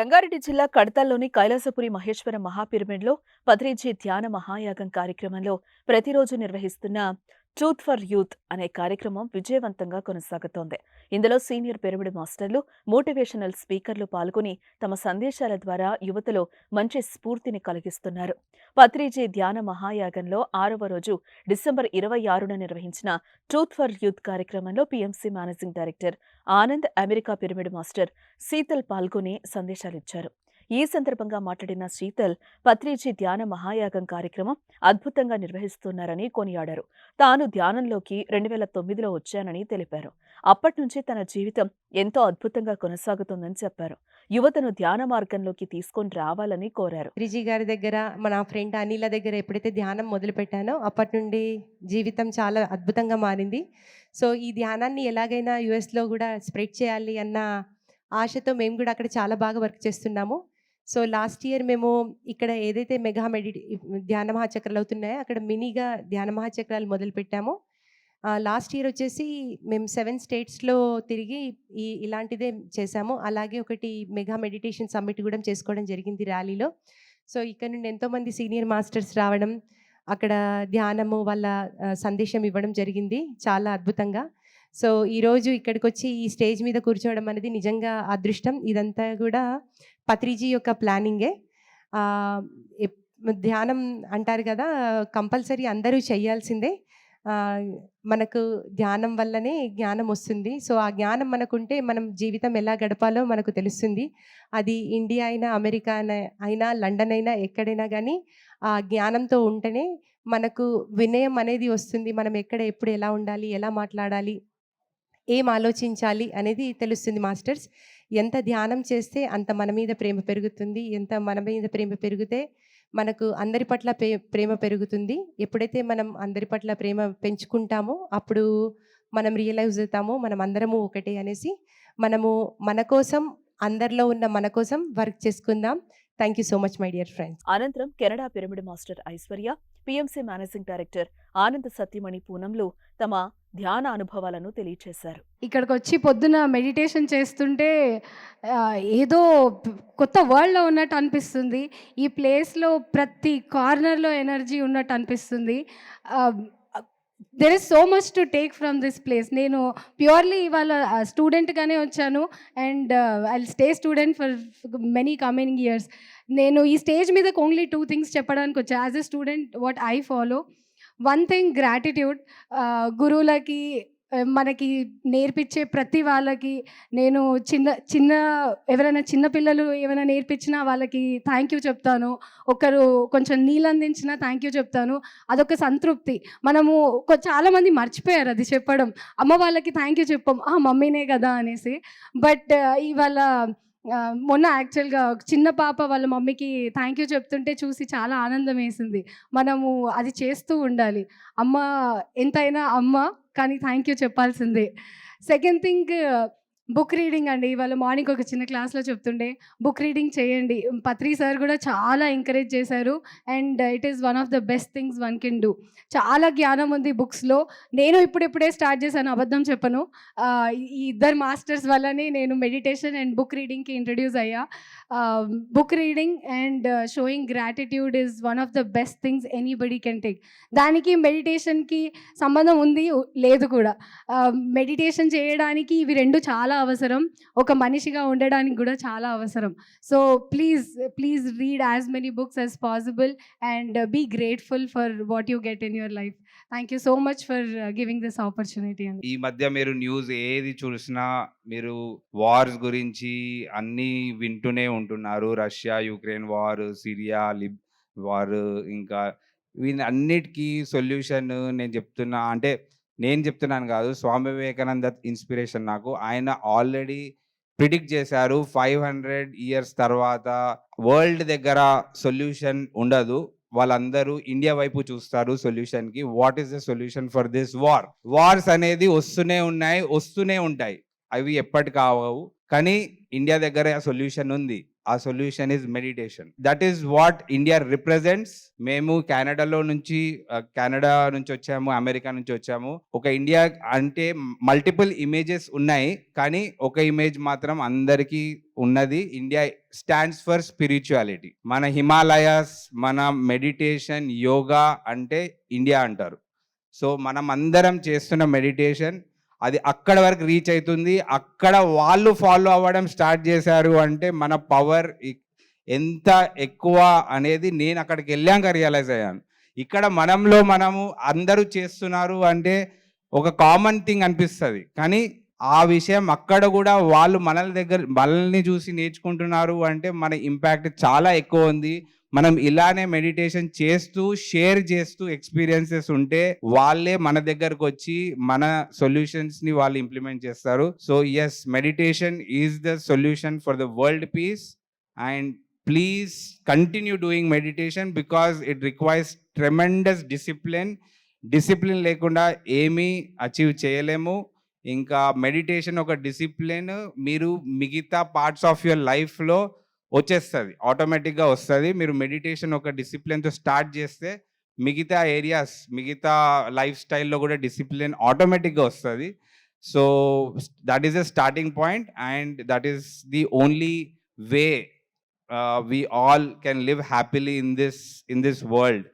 రంగారెడ్డి జిల్లా కడతాల్లోని కైలాసపురి మహేశ్వర మహాపిరమిడ్లో పత్రిజీ ధ్యాన మహాయాగం కార్యక్రమంలో ప్రతిరోజు నిర్వహిస్తున్న ట్రూత్ ఫర్ యూత్ అనే కార్యక్రమం విజయవంతంగా కొనసాగుతోంది. ఇందులో సీనియర్ పిరమిడ్ మాస్టర్లు, మోటివేషనల్ స్పీకర్లు పాల్గొని తమ సందేశాల ద్వారా యువతలో మంచి స్ఫూర్తిని కలిగిస్తున్నారు. పత్రిజీ ధ్యాన మహాయాగంలో 6వ రోజు డిసెంబర్ 26న నిర్వహించిన ట్రూత్ ఫర్ యూత్ కార్యక్రమంలో PMC managing director Anand, America pyramid master Sheetal పాల్గొని సందేశాలిచ్చారు. ఈ సందర్భంగా మాట్లాడిన శీతల్, పత్రిజీ ధ్యాన మహాయాగం కార్యక్రమం అద్భుతంగా నిర్వహిస్తున్నారని కొనియాడారు. తాను ధ్యానంలోకి 2009లో వచ్చానని తెలిపారు. అప్పట్నుంచి తన జీవితం ఎంతో అద్భుతంగా కొనసాగుతోందని చెప్పారు. యువతను ధ్యాన మార్గంలోకి తీసుకొని రావాలని కోరారు. రిజి గారి దగ్గర, మన ఫ్రెండ్ అనిల దగ్గర ఎప్పుడైతే ధ్యానం మొదలుపెట్టానో అప్పటి నుండి జీవితం చాలా అద్భుతంగా మారింది. సో ఈ ధ్యానాన్ని ఎలాగైనా యుఎస్లో కూడా స్ప్రెడ్ చేయాలి అన్న ఆశతో మేము కూడా అక్కడ చాలా బాగా వర్క్ చేస్తున్నాము. సో లాస్ట్ ఇయర్ మేము ఇక్కడ ఏదైతే మెగా ధ్యాన మహాచక్రాలు అవుతున్నాయో అక్కడ మినీగా ధ్యాన మహాచక్రాలు మొదలుపెట్టాము. లాస్ట్ ఇయర్ వచ్చేసి మేము 7 స్టేట్స్లో తిరిగి ఇలాంటిదే చేశాము. అలాగే ఒకటి మెగా మెడిటేషన్ సమ్మిట్ కూడా చేసుకోవడం జరిగింది ర్యాలీలో. సో ఇక్కడ నుండి ఎంతోమంది సీనియర్ మాస్టర్స్ రావడం, అక్కడ ధ్యానము వాళ్ళ సందేశం ఇవ్వడం జరిగింది చాలా అద్భుతంగా. సో ఈరోజు ఇక్కడికి వచ్చి ఈ స్టేజ్ మీద కూర్చోవడం అనేది నిజంగా అదృష్టం. ఇదంతా కూడా పత్రిజీ యొక్క ప్లానింగే. ధ్యానం అంటారు కదా, కంపల్సరీ అందరూ చేయాల్సిందే. మనకు ధ్యానం వల్లనే జ్ఞానం వస్తుంది. సో ఆ జ్ఞానం మనకుంటే మనం జీవితం ఎలా గడపాలో మనకు తెలుస్తుంది. అది ఇండియా అయినా, అమెరికా అయినా, లండన్ అయినా, ఎక్కడైనా కానీ ఆ జ్ఞానంతో ఉంటేనే మనకు వినయం అనేది వస్తుంది. మనం ఎక్కడ ఎప్పుడు ఎలా ఉండాలి, ఎలా మాట్లాడాలి, ఏం ఆలోచించాలి అనేది తెలుస్తుంది. మాస్టర్స్, ఎంత ధ్యానం చేస్తే అంత మన మీద ప్రేమ పెరుగుతుంది. ఎంత మన మీద ప్రేమ పెరిగితే మనకు అందరి పట్ల ప్రేమ పెరుగుతుంది. ఎప్పుడైతే మనం అందరి పట్ల ప్రేమ పెంచుకుంటామో అప్పుడు మనం రియలైజ్ అవుతాము మనం అందరము ఒకటే అనేసి. మనము మన కోసం, అందరిలో ఉన్న మన కోసం వర్క్ చేసుకుందాం. Thank you so much my dear friends. అనంతరం Canada pyramid master Aishwarya, PMC managing director Anand Satyamani పూనంలు తమ ధ్యాన అనుభవాలను తెలియచేశారు. ఇక్కడికి వచ్చి పొద్దున మెడిటేషన్ చేస్తుంటే ఏదో కొత్త వరల్డ్లో ఉన్నట్టు అనిపిస్తుంది. ఈ ప్లేస్లో ప్రతి కార్నర్లో ఎనర్జీ ఉన్నట్టు అనిపిస్తుంది. There is so much to take from this place. నేను ప్యూర్లీ ఇవాళ స్టూడెంట్గానే వచ్చాను and I stay student for many coming years. నేను ఈ స్టేజ్ మీదకి ఓన్లీ 2 థింగ్స్ చెప్పడానికి వచ్చాను. As a student what I follow, one thing gratitude. గురువులకి, మనకి నేర్పించే ప్రతి వాళ్ళకి నేను చిన్న ఎవరైనా చిన్నపిల్లలు ఏమైనా నేర్పించినా వాళ్ళకి థ్యాంక్ యూ చెప్తాను. ఒకరు కొంచెం నీళ్ళందించినా థ్యాంక్ యూ చెప్తాను. అదొక సంతృప్తి. మనము చాలామంది మర్చిపోయారు అది చెప్పడం. అమ్మ వాళ్ళకి థ్యాంక్ యూ చెప్పాం, మమ్మీనే కదా అనేసి. బట్ ఇవాళ మొన్న యాక్చువల్గా చిన్న పాప వాళ్ళ మమ్మీకి థ్యాంక్ యూ చెప్తుంటే చూసి చాలా ఆనందం వేసింది. మనము అది చేస్తూ ఉండాలి. అమ్మ ఎంతైనా అమ్మ, కానీ థ్యాంక్ యూ చెప్పాల్సిందే. సెకండ్ థింగ్, బుక్ రీడింగ్ అండి. ఇవాళ మార్నింగ్ ఒక చిన్న క్లాస్లో చెప్తుండే బుక్ రీడింగ్ చేయండి. పత్రి సార్ కూడా చాలా ఎంకరేజ్ చేశారు and it is one of the best things one can do. చాలా జ్ఞానం ఉంది బుక్స్లో. నేను ఇప్పుడే స్టార్ట్ చేశాను, అబద్ధం చెప్పను. ఈ ఇద్దరు మాస్టర్స్ వల్లనే నేను మెడిటేషన్ అండ్ బుక్ రీడింగ్కి ఇంట్రడ్యూస్ అయ్యా. Book reading and sowing gratitude is one of the best things anybody can take. దానికి మెడిటేషన్కి సంబంధం ఉంది, లేదు కూడా. మెడిటేషన్ చేయడానికి ఇవి రెండు చాలా అవసరం. ఒక మనిషిగా ఉండడానికి కూడా చాలా అవసరం. So please read as many books as possible and be grateful for what you get in your life. Thank you so much for giving this opportunity. ఈ మధ్య మీరు న్యూస్ ఏది చూసినా మీరు వార్స్ గురించి అన్నీ వింటూనే ఉంటున్నారు. Russia Ukraine war, Syria war, ఇంకా వీటన్నిటికీ సొల్యూషన్ నేను చెప్తున్నాను కాదు, స్వామి వివేకానంద ఇన్స్పిరేషన్ నాకు. ఆయన ఆల్రెడీ ప్రిడిక్ట్ చేశారు 500 ఇయర్స్ తర్వాత వరల్డ్ దగ్గర సొల్యూషన్ ఉండదు, వాళ్ళందరూ ఇండియా వైపు చూస్తారు సొల్యూషన్కి. What is the solution for this wars అనేది వస్తూనే ఉంటాయి. అవి ఎప్పటికి కావు, కానీ ఇండియా దగ్గర ఆ సొల్యూషన్ ఉంది. ఆ solution is meditation. That is what India represents. మేము కెనడా నుంచి వచ్చాము, అమెరికా నుంచి వచ్చాము. ఒక ఇండియా అంటే మల్టిపుల్ ఇమేజెస్ ఉన్నాయి, కానీ ఒక ఇమేజ్ మాత్రం అందరికీ ఉన్నది. India stands for spirituality. మన హిమాలయాస్, మన మెడిటేషన్, యోగా అంటే ఇండియా అంటారు. సో మనం అందరం చేస్తున్న మెడిటేషన్ అది అక్కడ వరకు రీచ్ అవుతుంది. అక్కడ వాళ్ళు ఫాలో అవ్వడం స్టార్ట్ చేశారు అంటే మన పవర్ ఎంత ఎక్కువ అనేది నేను అక్కడికి వెళ్ళాక రియలైజ్ అయ్యాను. ఇక్కడ మనము అందరూ చేస్తున్నారు అంటే ఒక కామన్ థింగ్ అనిపిస్తుంది, కానీ ఆ విషయం అక్కడ కూడా వాళ్ళు మనల్ని చూసి నేర్చుకుంటున్నారు అంటే మన ఇంపాక్ట్ చాలా ఎక్కువ ఉంది. మనం ఇలానే మెడిటేషన్ చేస్తూ షేర్ చేస్తూ ఎక్స్పీరియన్సెస్ ఉంటే వాళ్ళే మన దగ్గరకు వచ్చి మన సొల్యూషన్స్ ని వాళ్ళు ఇంప్లిమెంట్ చేస్తారు. So yes, meditation is the solution for the world peace. And please continue doing meditation because it requires tremendous discipline. Discipline లేకుండా ఏమీ అచీవ్ చేయలేము. ఇంకా మెడిటేషన్ ఒక డిసిప్లిన్ మీరు మిగతా పార్ట్స్ ఆఫ్ యువర్ లైఫ్లో వచ్చేస్తుంది, ఆటోమేటిక్గా వస్తుంది. మీరు మెడిటేషన్ ఒక డిసిప్లిన్తో స్టార్ట్ చేస్తే మిగతా ఏరియాస్, మిగతా లైఫ్ స్టైల్లో కూడా డిసిప్లిన్ ఆటోమేటిక్గా వస్తుంది. So that is the starting point and that is the only way we all can live happily in this world.